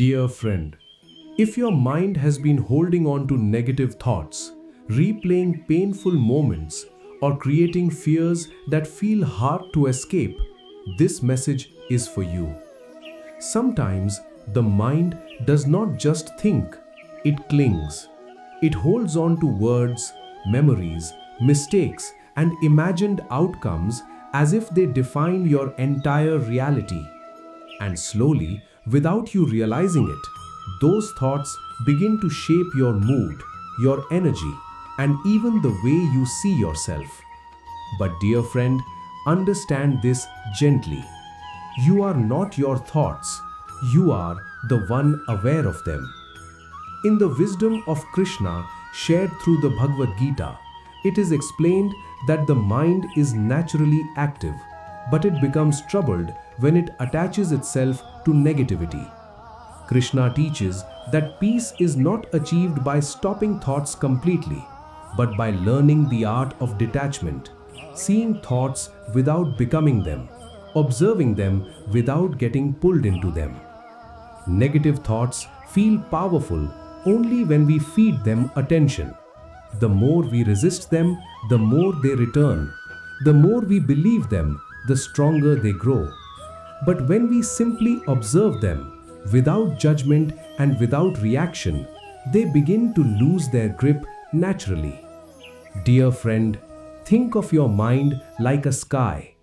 Dear friend, if your mind has been holding on to negative thoughts, replaying painful moments, or creating fears that feel hard to escape, this message is for you. Sometimes the mind does not just think, it clings. It holds on to words, memories, mistakes, and imagined outcomes as if they define your entire reality. And slowly, without you realizing it, those thoughts begin to shape your mood, your energy, and even the way you see yourself. But dear friend, understand this gently. You are not your thoughts, you are the one aware of them. In the wisdom of Krishna shared through the Bhagavad Gita, it is explained that the mind is naturally active, but it becomes troubled when it attaches itself to negativity. Krishna teaches that peace is not achieved by stopping thoughts completely, but by learning the art of detachment, seeing thoughts without becoming them, observing them without getting pulled into them. Negative thoughts feel powerful only when we feed them attention. The more we resist them, the more they return. The more we believe them, the stronger they grow. But when we simply observe them, without judgment and without reaction, they begin to lose their grip naturally. Dear friend, think of your mind like a sky.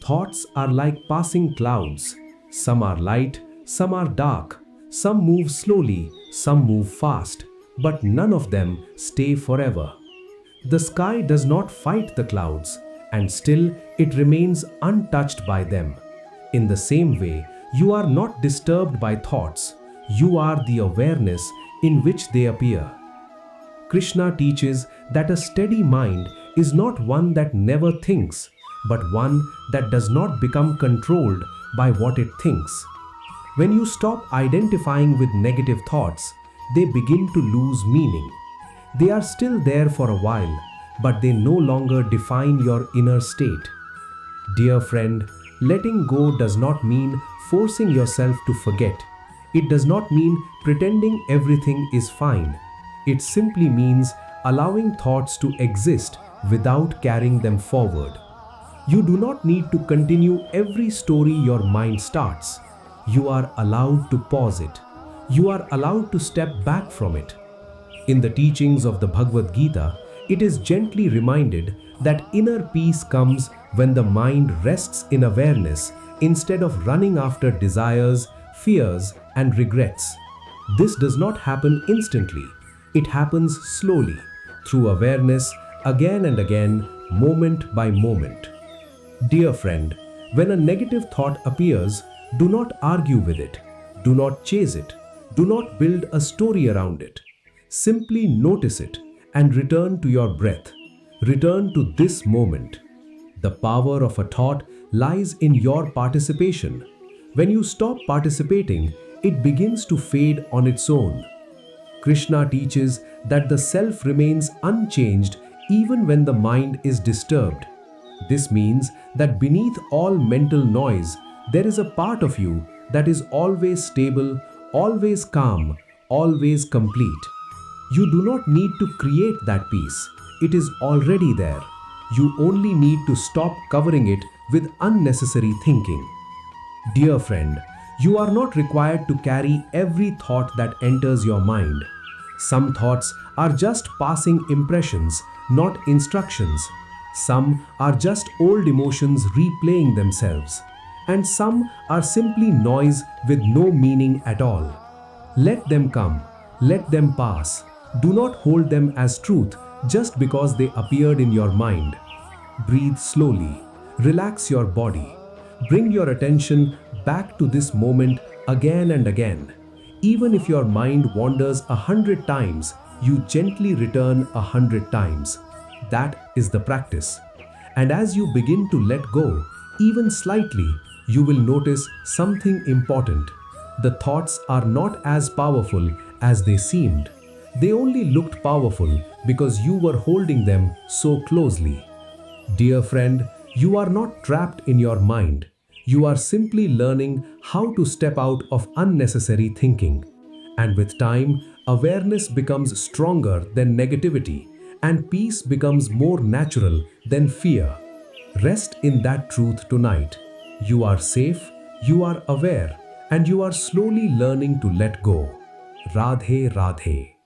Thoughts are like passing clouds. Some are light, some are dark. Some move slowly, some move fast, but none of them stay forever. The sky does not fight the clouds, and still it remains untouched by them. In the same way, you are not disturbed by thoughts. You are the awareness in which they appear. Krishna teaches that a steady mind is not one that never thinks, but one that does not become controlled by what it thinks. When you stop identifying with negative thoughts, they begin to lose meaning. They are still there for a while, but they no longer define your inner state. Dear friend, letting go does not mean forcing yourself to forget. It does not mean pretending everything is fine. It simply means allowing thoughts to exist without carrying them forward. You do not need to continue every story your mind starts. You are allowed to pause it. You are allowed to step back from it. In the teachings of the Bhagavad Gita, it is gently reminded that inner peace comes when the mind rests in awareness instead of running after desires, fears, and regrets. This does not happen instantly. It happens slowly, through awareness, again and again, moment by moment. Dear friend, when a negative thought appears, do not argue with it. Do not chase it. Do not build a story around it. Simply notice it and return to your breath. Return to this moment. The power of a thought lies in your participation. When you stop participating, it begins to fade on its own. Krishna teaches that the self remains unchanged even when the mind is disturbed. This means that beneath all mental noise, there is a part of you that is always stable, always calm, always complete. You do not need to create that peace. It is already there. You only need to stop covering it with unnecessary thinking. Dear friend, you are not required to carry every thought that enters your mind. Some thoughts are just passing impressions, not instructions. Some are just old emotions replaying themselves. And some are simply noise with no meaning at all. Let them come. Let them pass. Do not hold them as truth just because they appeared in your mind. Breathe slowly. Relax your body. Bring your attention back to this moment again and again. Even if your mind wanders 100 times, you gently return 100 times. That is the practice. And as you begin to let go, even slightly, you will notice something important. The thoughts are not as powerful as they seemed. They only looked powerful because you were holding them so closely. Dear friend, you are not trapped in your mind. You are simply learning how to step out of unnecessary thinking. And with time, awareness becomes stronger than negativity, and peace becomes more natural than fear. Rest in that truth tonight. You are safe, you are aware, and you are slowly learning to let go. Radhe Radhe.